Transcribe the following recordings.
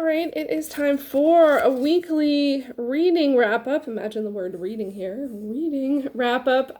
right, it is time for a weekly reading wrap-up. Imagine the word reading here. Reading wrap-up.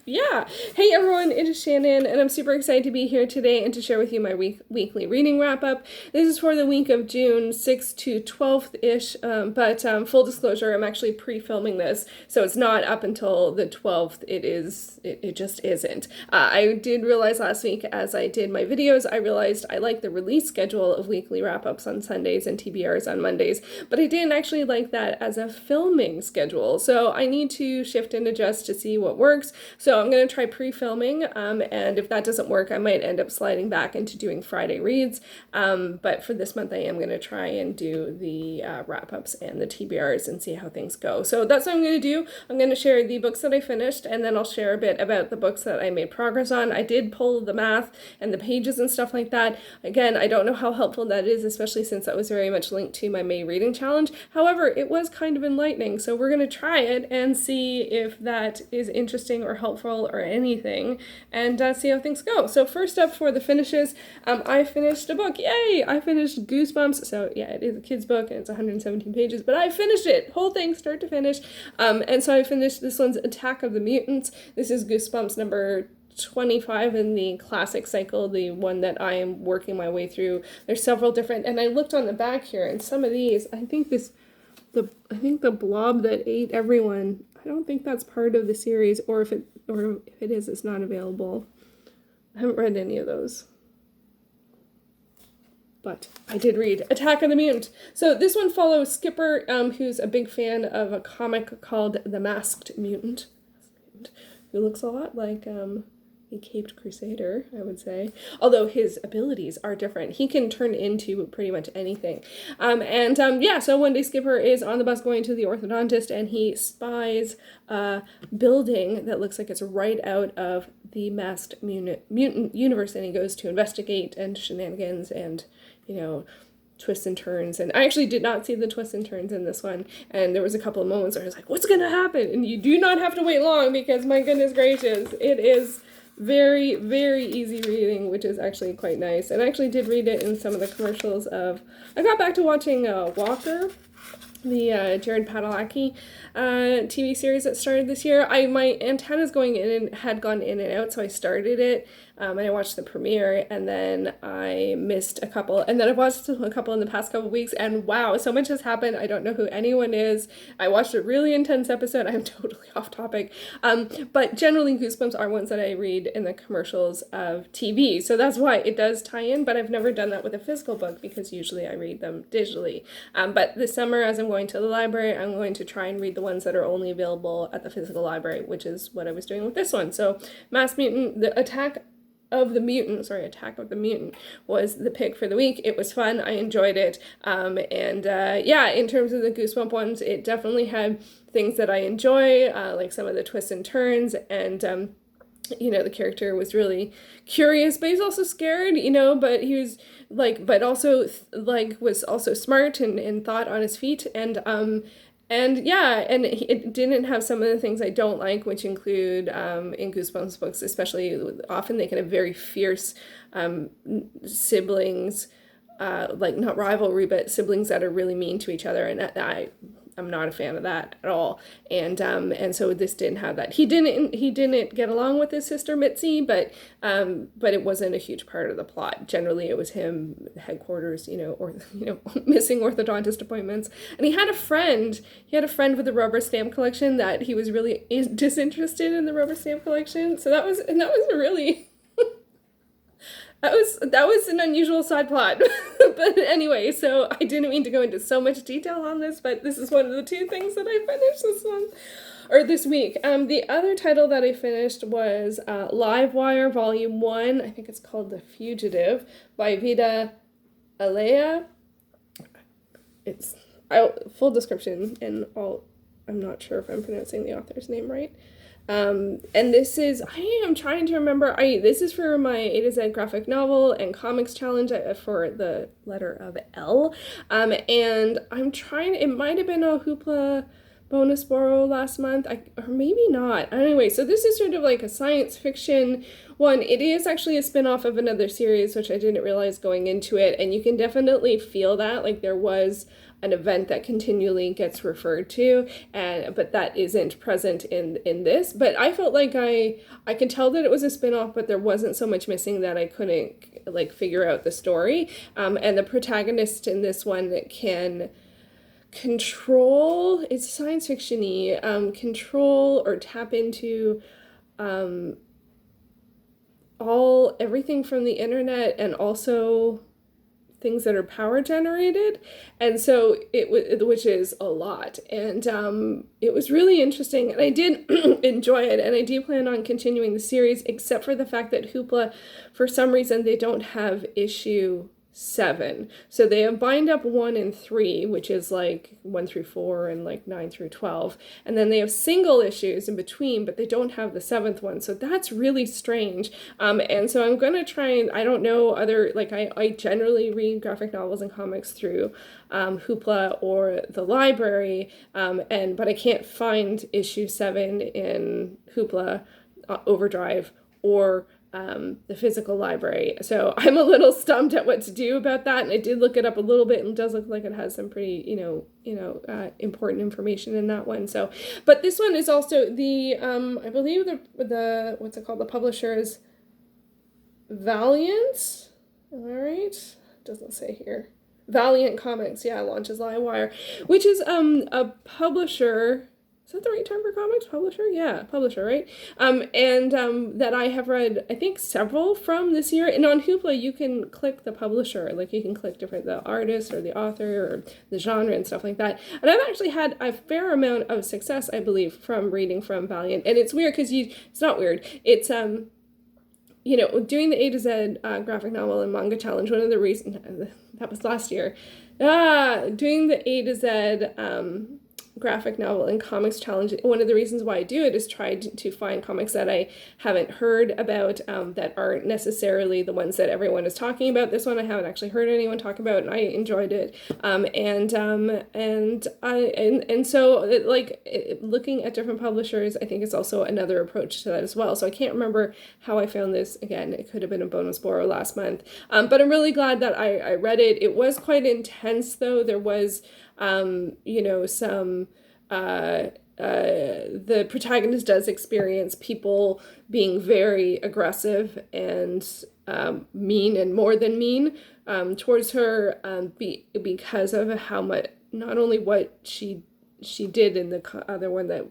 Yeah. Hey everyone, it is Shannon, and I'm super excited to be here today and to share with you my weekly reading wrap-up. This is for the week of June 6th to 12th-ish, but full disclosure, I'm actually pre-filming this, so it's not up until the 12th. It just isn't. I did realize last week as I did my videos, I realized I like the release schedule of weekly wrap-ups on Sundays and TBRs on Mondays, but I didn't actually like that as a filming schedule, so I need to shift and adjust to see what works. So I'm going to try pre-filming, and if that doesn't work, I might end up sliding back into doing Friday reads, but for this month I am going to try and do the wrap-ups and the TBRs and see how things go. So that's what I'm going to do. I'm going to share the books that I finished, and then I'll share a bit about the books that I made progress on. I did pull the math and the pages and stuff like that. Again, I don't know how helpful that is, especially since that was very much linked to my May reading challenge. However, it was kind of enlightening, so we're going to try it and see if that is interesting or helpful or anything, and see how things go. So first up for the finishes, I finished a book. Yay! I finished Goosebumps. So yeah, it is a kid's book and it's 117 pages, but I finished it, whole thing, start to finish. And so I finished this one's Attack of the Mutants. This is Goosebumps number 25 in the classic cycle, the one that I am working my way through. There's several different, and I looked on the back here, and some of these, I think the blob that ate everyone, I don't think that's part of the series, or if it is, it's not available. I haven't read any of those. But I did read Attack of the Mutant. So this one follows Skipper, who's a big fan of a comic called The Masked Mutant, who looks a lot like a caped crusader, I would say. Although his abilities are different. He can turn into pretty much anything. Yeah, so one day Skipper is on the bus going to the orthodontist, and he spies a building that looks like it's right out of the Masked Mutant universe, and he goes to investigate, and shenanigans and, twists and turns. And I actually did not see the twists and turns in this one, and there was a couple of moments where I was like, what's gonna happen? And you do not have to wait long, because my goodness gracious, it is very, very easy reading, which is actually quite nice. And I actually did read it in some of the commercials I got back to watching Walker, the Jared Padalecki TV series that started this year. My antenna's had gone in and out, so I started it, and I watched the premiere, and then I missed a couple, and then I watched a couple in the past couple weeks, and wow, so much has happened. I don't know who anyone is. I watched a really intense episode. I'm totally off topic, but generally Goosebumps are ones that I read in the commercials of TV, so that's why it does tie in, but I've never done that with a physical book, because usually I read them digitally. But this summer, as I'm going to the library, I'm going to try and read the ones that are only available at the physical library, which is what I was doing with this one. So Masked Mutant, the Attack of the Mutant was the pick for the week. It was fun. I enjoyed it. Yeah, in terms of the Goosebump ones, it definitely had things that I enjoy, like some of the twists and turns, and the character was really curious, but he's also scared, but he was but also was also smart and thought on his feet, and yeah, and it didn't have some of the things I don't like, which include, in Goosebumps books especially, often they can have very fierce siblings, not rivalry, but siblings that are really mean to each other, and I'm not a fan of that at all. And so this didn't have that. He didn't get along with his sister Mitzi, but it wasn't a huge part of the plot. Generally, it was him, headquarters, missing orthodontist appointments. And he had a friend. He had a friend with a rubber stamp collection that he was really disinterested in the rubber stamp collection. So that was a really that was an unusual side plot. But anyway, so I didn't mean to go into so much detail on this, but this is one of the two things that I finished this week. The other title that I finished was Livewire Volume 1. I think it's called The Fugitive by Vita, Ayala. It's full description and all. I'm not sure if I'm pronouncing the author's name right. And this is, I am trying to remember, this is for my A to Z graphic novel and comics challenge for the letter of L, and I'm trying, it might have been a Hoopla bonus borrow last month, or maybe not. Anyway, so this is sort of like a science fiction one. It is actually a spin-off of another series, which I didn't realize going into it, and you can definitely feel that, like there was an event that continually gets referred to, but that isn't present in this. But I felt like I could tell that it was a spin-off, but there wasn't so much missing that I couldn't like figure out the story. And the protagonist in this one can control, it's science fiction-y, control or tap into everything from the internet, and also things that are power generated, and so which is a lot, and it was really interesting, and I did enjoy it, and I do plan on continuing the series, except for the fact that Hoopla, for some reason, they don't have issue 7. So they have bind up 1 and 3, which is like 1 through 4 and like 9 through 12. And then they have single issues in between, but they don't have the 7th one. So that's really strange. And so I'm going to try, and I don't know other, like I generally read graphic novels and comics through Hoopla or the library. But I can't find issue 7 in Hoopla, Overdrive, or the physical library. So I'm a little stumped at what to do about that. And I did look it up a little bit, and it does look like it has some pretty, important information in that one. So, but this one is also the, I believe the what's it called? The publisher is Valiant. All right. Doesn't say here. Valiant Comics. Yeah. Launches Livewire, which is, a publisher. Is that the right term for comics? Publisher? Yeah, publisher, right? That I have read, I think, several from this year. And on Hoopla, you can click the publisher. Like, you can click the artist or the author or the genre and stuff like that. And I've actually had a fair amount of success, I believe, from reading from Valiant. And it's weird because it's not weird. It's, doing the A to Z graphic novel and manga challenge, one of the reasons, that was last year, doing the A to Z graphic novel and comics challenge, one of the reasons why I do it is try to find comics that I haven't heard about, that aren't necessarily the ones that everyone is talking about. This one I haven't actually heard anyone talk about, and I enjoyed it. Looking at different publishers, I think it's also another approach to that as well. So I can't remember how I found this. Again, it could have been a bonus borrow last month, but I'm really glad that I read it. It was quite intense, though. There was the protagonist does experience people being very aggressive and mean, and more than mean, towards her, because of how much, not only what she did in the other one that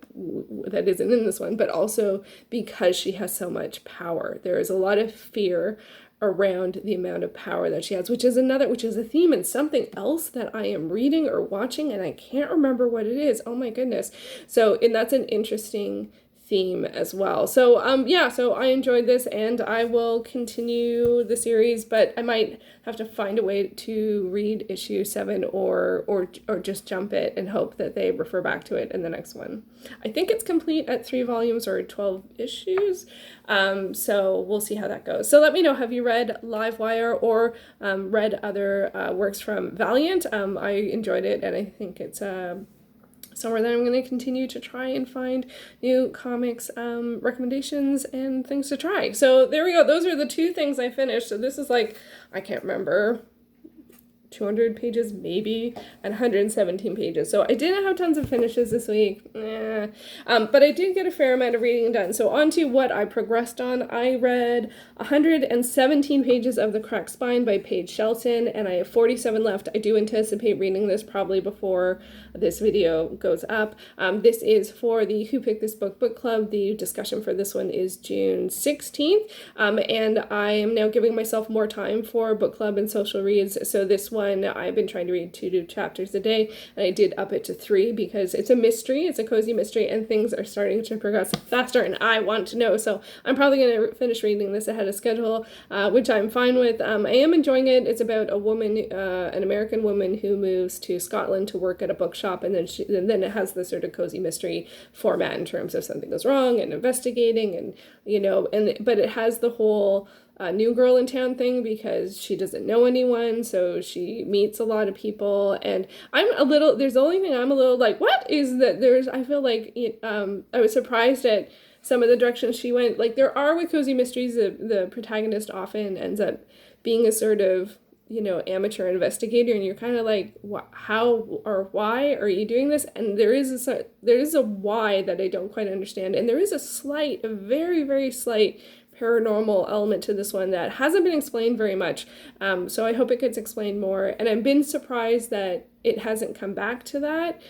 isn't in this one, but also because she has so much power. There is a lot of fear around the amount of power that she has, which is a theme in something else that I am reading or watching, and I can't remember what it is. Oh my goodness. So, and that's an interesting theme as well. So so I enjoyed this, and I will continue the series, but I might have to find a way to read issue 7 or just jump it and hope that they refer back to it in the next one. I think it's complete at 3 volumes or 12 issues. So we'll see how that goes. So let me know, have you read Livewire or read other works from Valiant? I enjoyed it, and I think it's somewhere that I'm going to continue to try and find new comics recommendations and things to try. So there we go. Those are the 2 things I finished. So this is like, I can't remember, 200 pages maybe, and 117 pages. So I didn't have tons of finishes this week, but I did get a fair amount of reading done. So on to what I progressed on. I read 117 pages of The Cracked Spine by Paige Shelton, and I have 47 left. I do anticipate reading this probably before this video goes up. This is for the Who Picked This Book book club. The discussion for this one is June 16th, and I am now giving myself more time for book club and social reads. So this one, I've been trying to read 2 chapters a day, and I did up it to 3 because it's a mystery, it's a cozy mystery, and things are starting to progress faster, and I want to know. So I'm probably going to finish reading this ahead of schedule, which I'm fine with. I am enjoying it. It's about a woman, an American woman who moves to Scotland to work at a bookshop, and then it has this sort of cozy mystery format in terms of something goes wrong and investigating, and but it has the whole new girl in town thing because she doesn't know anyone, so she meets a lot of people, and there's the only thing I'm a little like, what is that I feel like, I was surprised at some of the directions she went. Like, there are with Cozy Mysteries, the protagonist often ends up being a sort of, amateur investigator, and you're kind of like, how or why are you doing this? And there is a why that I don't quite understand, and there is a very, very slight paranormal element to this one that hasn't been explained very much. So I hope it gets explained more, and I've been surprised that it hasn't come back to that.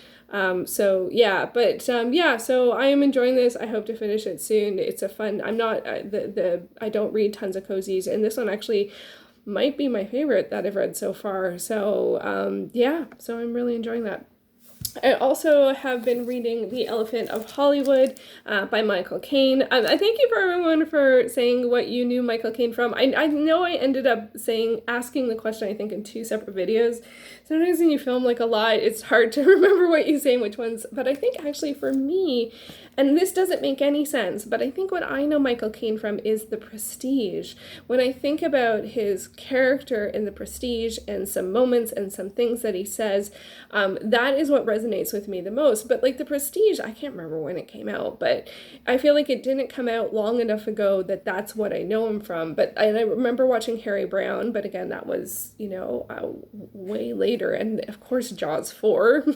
So I am enjoying this. I hope to finish it soon. It's a fun, I don't read tons of cozies, and this one actually might be my favorite that I've read so far. So so I'm really enjoying that. I also have been reading The Elephant of Hollywood by Michael Caine. I thank you for everyone for saying what you knew Michael Caine from. I know I ended up asking the question, I think, in 2 separate videos. Sometimes when you film like a lot, it's hard to remember what you say and which ones. But I think actually for me, and this doesn't make any sense, but I think what I know Michael Caine from is The Prestige. When I think about his character in The Prestige and some moments and some things that he says, that is what resonates with me the most. But like The Prestige, I can't remember when it came out, but I feel like it didn't come out long enough ago that that's what I know him from. And I remember watching Harry Brown, but again, that was, way later. And of course, Jaws 4.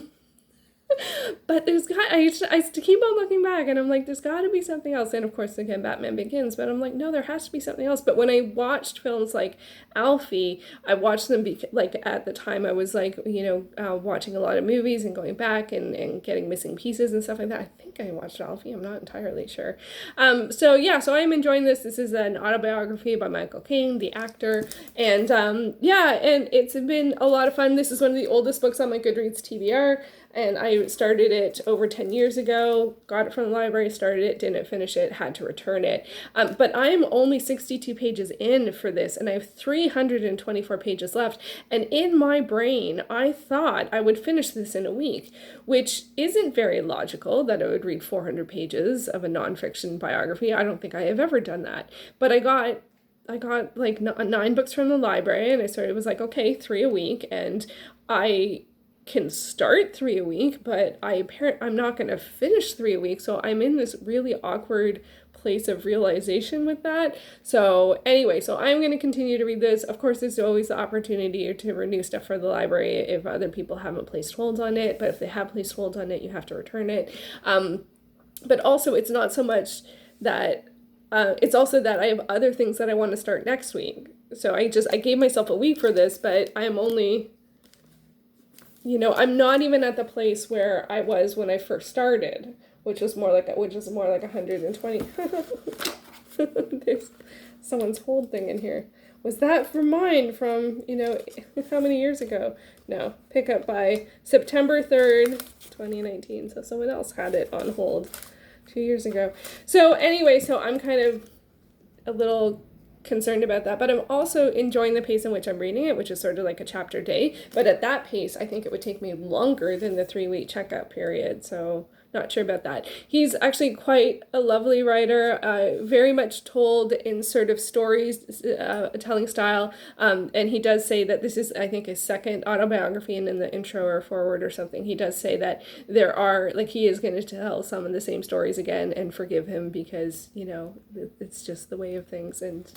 But I keep on looking back, and I'm like, there's got to be something else. And of course, again, Batman Begins, but I'm like, no, there has to be something else. But when I watched films like Alfie, I watched them at the time I was like, watching a lot of movies and going back and getting missing pieces and stuff like that. I think I watched Alfie. I'm not entirely sure. So I'm enjoying this. This is an autobiography by Michael Caine, the actor, and and it's been a lot of fun. This is one of the oldest books on my Goodreads TBR. And I started it over 10 years ago, got it from the library, started it, didn't finish it, had to return it. But I'm only 62 pages in for this, and I have 324 pages left. And in my brain, I thought I would finish this in a week, which isn't very logical that I would read 400 pages of a nonfiction biography. I don't think I have ever done that. But I got like 9 books from the library, and I was like, okay, 3 a week, and I can start 3 a week, but I'm not going to finish 3 a week. So I'm in this really awkward place of realization with that. So anyway, I'm going to continue to read this. Of course, there's always the opportunity to renew stuff for the library if other people haven't placed holds on it, but if they have placed holds on it, you have to return it. But also it's not so much that it's also that I have other things that I want to start next week. So I gave myself a week for this, but I am only, I'm not even at the place where I was when I first started, which is more like 120. There's someone's hold thing in here. Was that for mine from, how many years ago? No, pick up by September 3rd, 2019. So someone else had it on hold 2 years ago. So anyway, I'm kind of a little concerned about that, but I'm also enjoying the pace in which I'm reading it, which is sort of like a chapter a day. But at that pace, I think it would take me longer than the 3-week checkout period. So not sure about that. He's actually quite a lovely writer, very much told in sort of stories telling style. And he does say that this is, I think, his second autobiography, and in the intro or forward or something, he does say that there are, he is going to tell some of the same stories again, and forgive him because, it's just the way of things. And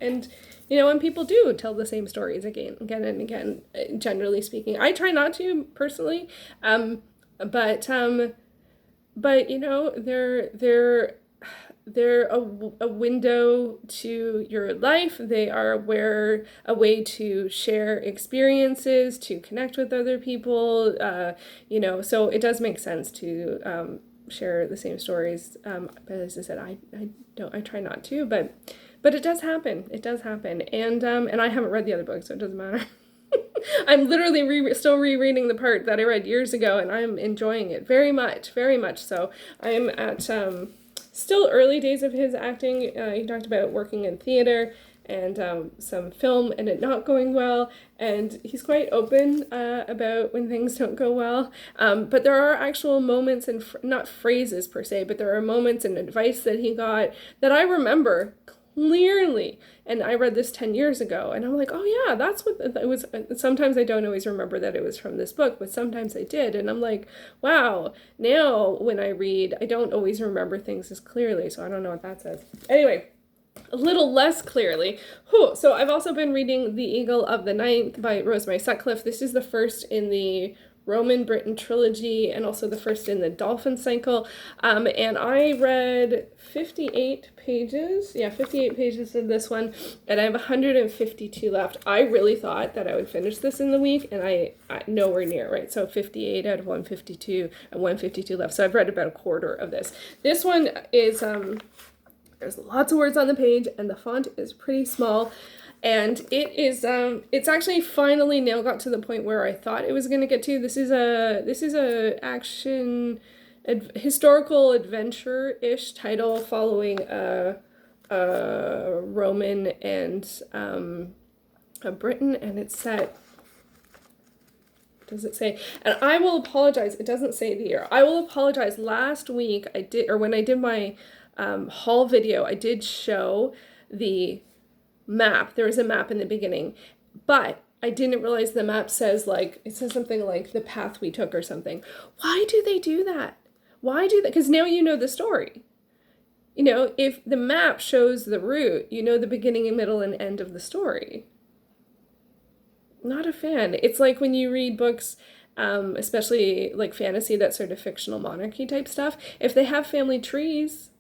and people do tell the same stories again and again, generally speaking. I try not to personally, but they're a window to your life. They are a way to share experiences, to connect with other people, so it does make sense to share the same stories. But as I said, I try not to, but it does happen. It does happen. And I haven't read the other book, so it doesn't matter. I'm literally still rereading the part that I read years ago, and I'm enjoying it very much, very much so. I'm at still early days of his acting. He talked about working in theater and some film and it not going well, and he's quite open about when things don't go well. But there are actual moments and not phrases per se, but there are moments and advice that he got that I remember clearly. And I read this 10 years ago, and I'm like, oh yeah, that's what it was. Sometimes I don't always remember that it was from this book, but sometimes I did. And I'm like, wow, now when I read, I don't always remember things as clearly. So I don't know what that says. Anyway, a little less clearly. So I've also been reading The Eagle of the Ninth by Rosemary Sutcliffe. This is the first in the Roman Britain trilogy and also the first in the Dolphin cycle. And I read 58 pages. Yeah, 58 pages of this one, and I have 152 left. I really thought that I would finish this in the week, and I nowhere near, right? So 58 out of 152 and 152 left. So I've read about a quarter of this. This one is, there's lots of words on the page, and the font is pretty small. And it is, it's actually finally now got to the point where I thought it was going to get to. This is a action, historical adventure-ish title following a Roman and a Britain, and it's set, does it say? And I will apologize, it doesn't say the year. I will apologize. Last week when I did my haul video, I did show the map. There was a map in the beginning, but I didn't realize the map says, like, it says something like the path we took or something. Why do they do that? Why do that? Because now you know the story. You know, if the map shows the route, you know the beginning and middle and end of the story. Not a fan. It's like when you read books, especially like fantasy, that sort of fictional monarchy type stuff, if they have family trees,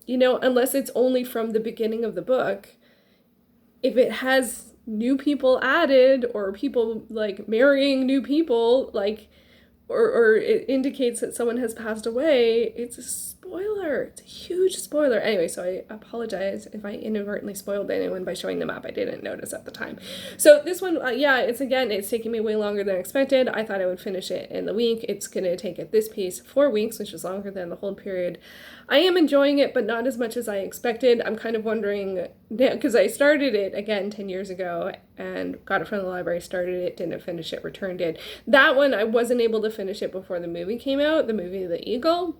you know, unless it's only from the beginning of the book, if it has new people added or people like marrying new people, like, or it indicates that someone has passed away, it's a spoiler. It's a huge spoiler. Anyway, so I apologize if I inadvertently spoiled anyone by showing the map. I didn't notice at the time. So this one, yeah, it's taking me way longer than expected. I thought I would finish it in the week. It's going to take at this pace 4 weeks, which is longer than the hold period. I am enjoying it, but not as much as I expected. I'm kind of wondering, because I started it again 10 years ago and got it from the library, started it, didn't finish it, returned it. That one, I wasn't able to finish it before the movie came out, the movie The Eagle.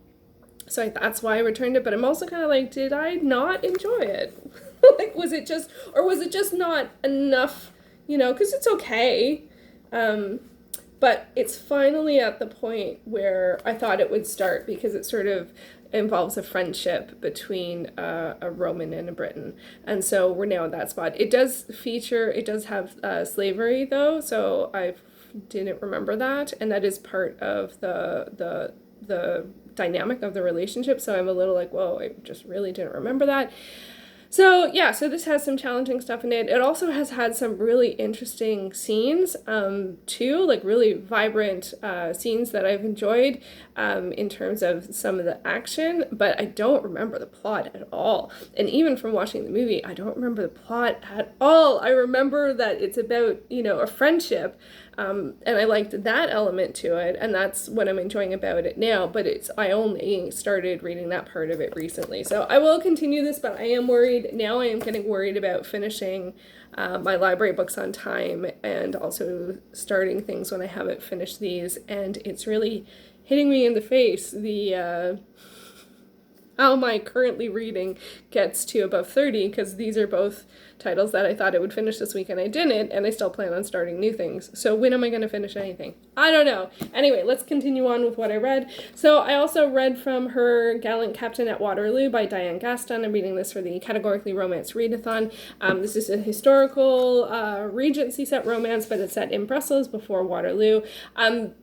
So that's why I returned it. But I'm also kind of like, did I not enjoy it? Like, was it just not enough, you know, because it's okay. But it's finally at the point where I thought it would start, because it sort of involves a friendship between a Roman and a Briton. And so we're now at that spot. It does have slavery though, so I didn't remember that, and that is part of the dynamic of the relationship. So I'm a little like, whoa, I just really didn't remember that. So yeah, so this has some challenging stuff in it. It also has had some really interesting scenes, too, like really vibrant scenes that I've enjoyed in terms of some of the action, but I don't remember the plot at all. And even from watching the movie, I don't remember the plot at all. I remember that it's about, you know, a friendship, and I liked that element to it, and that's what I'm enjoying about it now, but I only started reading that part of it recently. So I will continue this, but I am worried. Now I am getting worried about finishing my library books on time, and also starting things when I haven't finished these, and it's really hitting me in the face, how my currently reading gets to above 30, because these are both titles that I thought I would finish this week and I didn't, and I still plan on starting new things. So when am I going to finish anything? I don't know. Anyway, let's continue on with what I read. So I also read from her Gallant Captain at Waterloo by Diane Gaston. I'm reading this for the Categorically Romance Readathon. This is a historical Regency set romance, but it's set in Brussels before Waterloo.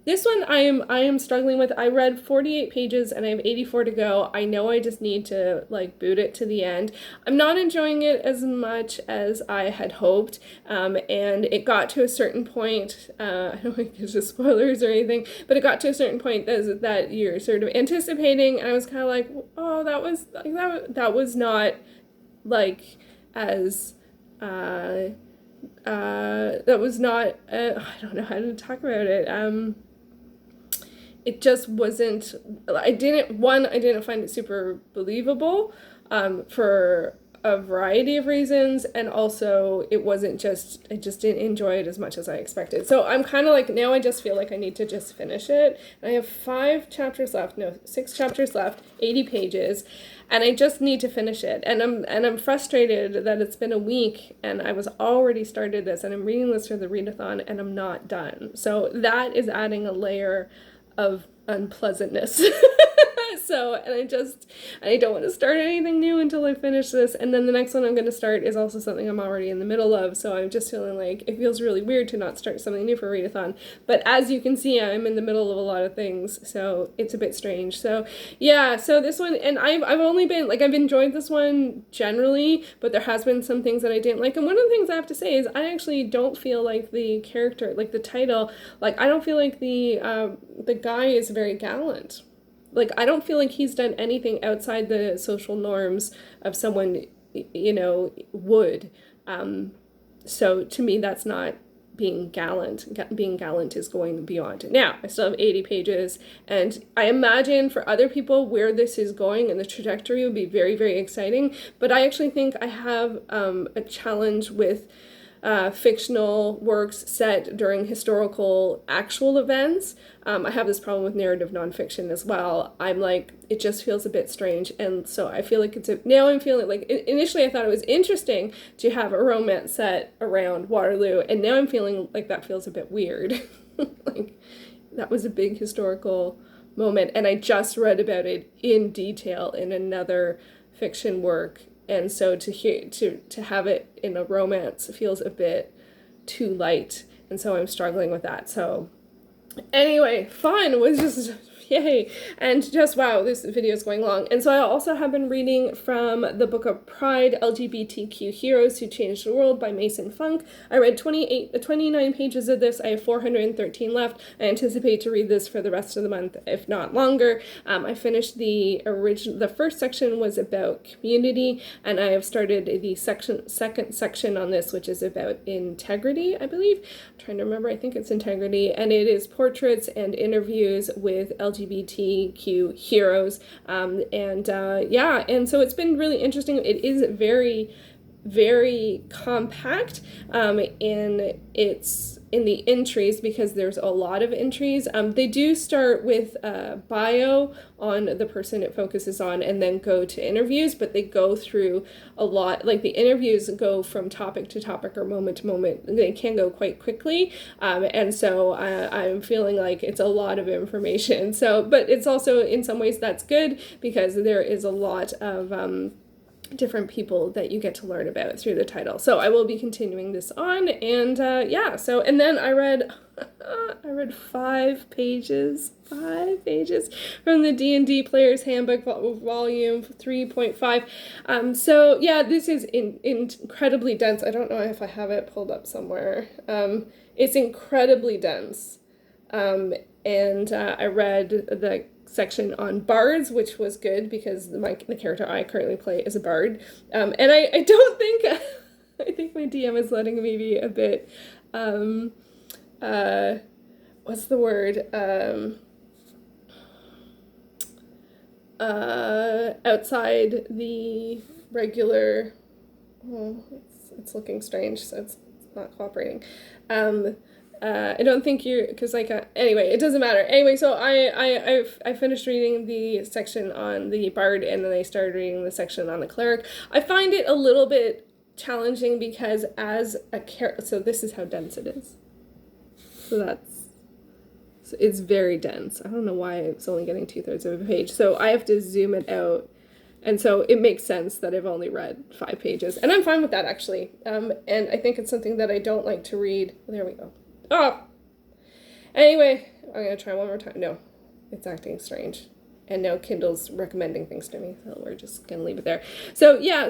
This one I am struggling with. I read 48 pages and I have 84 to go. I know I just need to like boot it to the end. I'm not enjoying it as much as I had hoped, and it got to a certain point, I don't think it's just spoilers or anything, but it got to a certain point that you're sort of anticipating, and I was kind of like, oh, that was not like as that was not I don't know how to talk about it. It just wasn't, I didn't find it super believable for a variety of reasons, and also I just didn't enjoy it as much as I expected. So I'm kind of like, now I just feel like I need to just finish it. And I have 6 chapters left, 80 pages, and I just need to finish it. And I'm frustrated that it's been a week and I was already started this and I'm reading this for the readathon and I'm not done. So that is adding a layer of unpleasantness. So, and I don't want to start anything new until I finish this. And then the next one I'm going to start is also something I'm already in the middle of. So I'm just feeling like it feels really weird to not start something new for readathon. But as you can see, I'm in the middle of a lot of things. So it's a bit strange. So yeah, so this one, and I've only been, like, I've enjoyed this one generally, but there has been some things that I didn't like. And one of the things I have to say is I actually don't feel like the character, like the title, like I don't feel like the guy is very gallant. Like, I don't feel like he's done anything outside the social norms of someone, would. So to me, that's not being gallant. Being gallant is going beyond. Now, I still have 80 pages, and I imagine for other people where this is going and the trajectory would be very, very exciting. But I actually think I have a challenge with fictional works set during historical actual events. I have this problem with narrative nonfiction as well. I'm like, it just feels a bit strange. And so I feel like now I'm feeling like, initially I thought it was interesting to have a romance set around Waterloo. And now I'm feeling like that feels a bit weird. Like, that was a big historical moment. And I just read about it in detail in another fiction work. And so to have it in a romance feels a bit too light. And so I'm struggling with that. So anyway, fun was just yay. And just wow, this video is going long. And so I also have been reading from the book of Pride, LGBTQ Heroes Who Changed the World by Mason Funk. I read 29 pages of this. I have 413 left. I anticipate to read this for the rest of the month, if not longer. I finished the first section was about community, and I have started the second section on this, which is about integrity, I believe. I'm trying to remember, I think it's integrity, and it is portraits and interviews with LGBTQ heroes, and so it's been really interesting. It is very, very compact in the entries, because there's a lot of entries. They do start with a bio on the person it focuses on and then go to interviews, but they go through a lot. Like, the interviews go from topic to topic or moment to moment. They can go quite quickly, and so I'm feeling like it's a lot of information. So, but it's also, in some ways, that's good, because there is a lot of different people that you get to learn about through the title. So I will be continuing this on, and and then I read 5 pages from the D&D Player's Handbook, volume 3.5. So yeah, this is incredibly dense. I don't know if I have it pulled up somewhere. It's incredibly dense. And I read the section on bards, which was good, because the character I currently play is a bard. And I don't think, I think my DM is letting me be a bit, what's the word? Outside the regular, it's looking strange, so it's not cooperating. I don't think because anyway, it doesn't matter. Anyway, so I finished reading the section on the bard, and then I started reading the section on the cleric. I find it a little bit challenging, because as a character, so this is how dense it is. So it's very dense. I don't know why it's only getting 2/3 of a page. So I have to zoom it out. And so it makes sense that I've only read 5 pages. And I'm fine with that, actually. And I think it's something that I don't like to read. There we go. Oh! Anyway, I'm going to try one more time. No, it's acting strange. And now Kindle's recommending things to me, so we're just going to leave it there. So, yeah,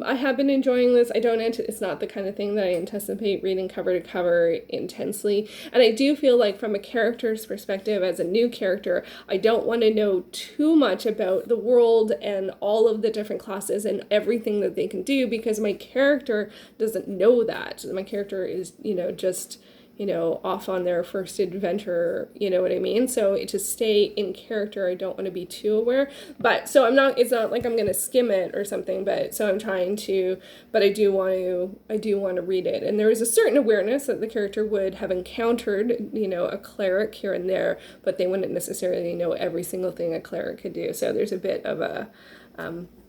I have been enjoying this. It's not the kind of thing that I anticipate reading cover to cover intensely. And I do feel like, from a character's perspective, as a new character, I don't want to know too much about the world and all of the different classes and everything that they can do, because my character doesn't know that. My character is, just off on their first adventure, you know what I mean? So to stay in character, I don't want to be too aware. But so it's not like I'm going to skim it or something, but so I'm trying to, but I do want to read it. And there is a certain awareness that the character would have encountered, a cleric here and there, but they wouldn't necessarily know every single thing a cleric could do. So there's a bit of a,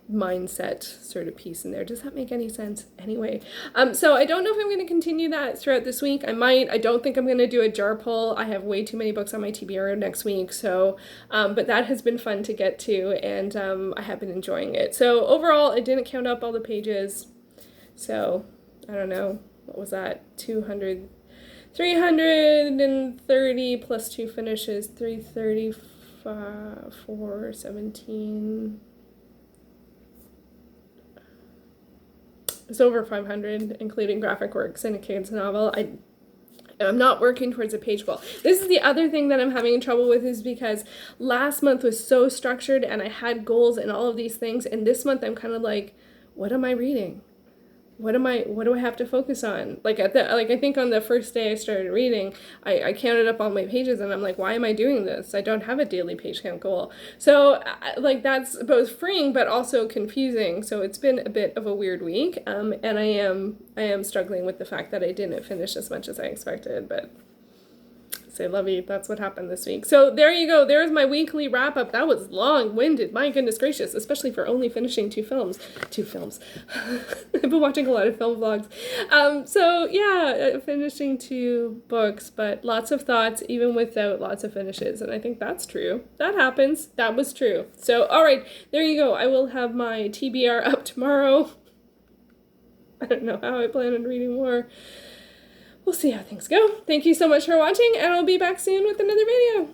mindset sort of piece in there. Does that make any sense? Anyway, so I don't know if I'm going to continue that throughout this week. I might. I don't think I'm going to do a jar pull. I have way too many books on my TBR next week, so but that has been fun to get to, and I have been enjoying it. So overall, I didn't count up all the pages, so I don't know, what was that, 330 plus 2 finishes, 335, 417. It's over 500, including graphic works and a kids novel. I'm not working towards a page goal. This is the other thing that I'm having trouble with, is because last month was so structured and I had goals and all of these things, and this month I'm kind of like, what am I reading? What do I have to focus on? I think on the first day I started reading, I counted up all my pages and I'm like, why am I doing this? I don't have a daily page count goal. So that's both freeing but also confusing. So it's been a bit of a weird week. And I am struggling with the fact that I didn't finish as much as I expected, but say lovey, that's what happened this week. So there you go. There's my weekly wrap up. That was long-winded. My goodness gracious, especially for only finishing 2 films. I've been watching a lot of film vlogs. So yeah, finishing 2 books, but lots of thoughts, even without lots of finishes. And I think that's true. That happens. That was true. So, all right, there you go. I will have my TBR up tomorrow. I don't know how I plan on reading more. We'll see how things go. Thank you so much for watching, and I'll be back soon with another video.